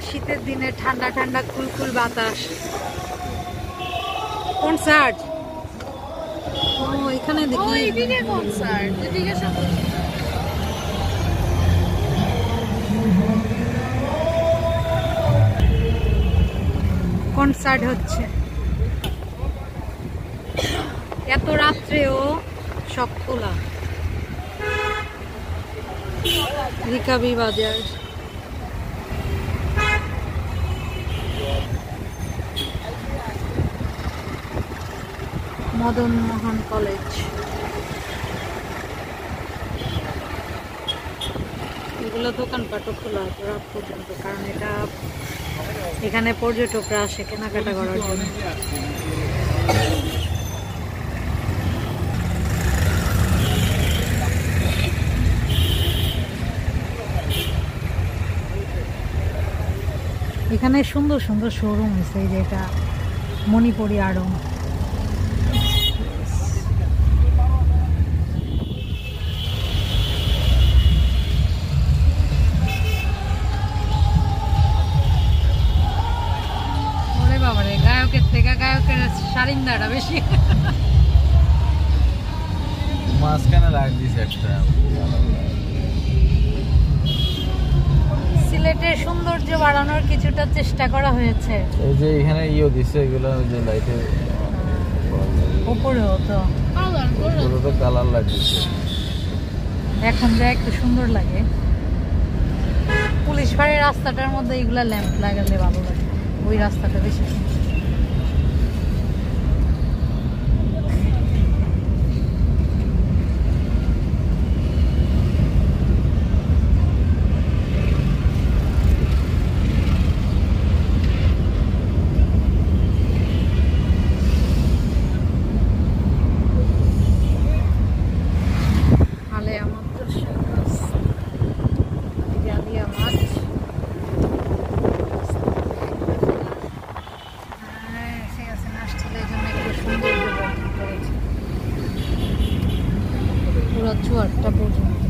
শীতের দিনে ঠান্ডা ঠান্ডা কুলকুল বাতাস। কনসার্ট এখানে দেখি কনসার্ট হচ্ছে এত রাত্রেও সব খোলা। রিকাবি বাজার, মদন মোহন কলেজ, এগুলো দোকানপাটও খোলা রাত পর্যন্ত, কারণ এখানে পর্যটকরা আসে কেনাকাটা করার জন্য। এখানে সুন্দর সুন্দর শোরুম আছে, এই যে এটা মণিপুরি আড়ং। ওরে বাবারে, গায়কের থেকে গায়কের সারিন্দাটা বেশি। মাঝখানে রাখ দিছে একটা। সিলেটের সৌন্দর্য বাড়ানোর কিছুটা চেষ্টা করা হয়েছে। এই যে এখানে দিছে, এগুলো ওই যে লাইটের উপরেও তো কালার লাগছে, এখন যা একটু সুন্দর লাগে। পুলিশ ফাঁড়ির রাস্তাটার মধ্যে এগুলা ল্যাম্প লাগালে ভালো লাগে, ওই রাস্তাটা বেশি সুন্দর। পুরো 4টা পর্যন্ত।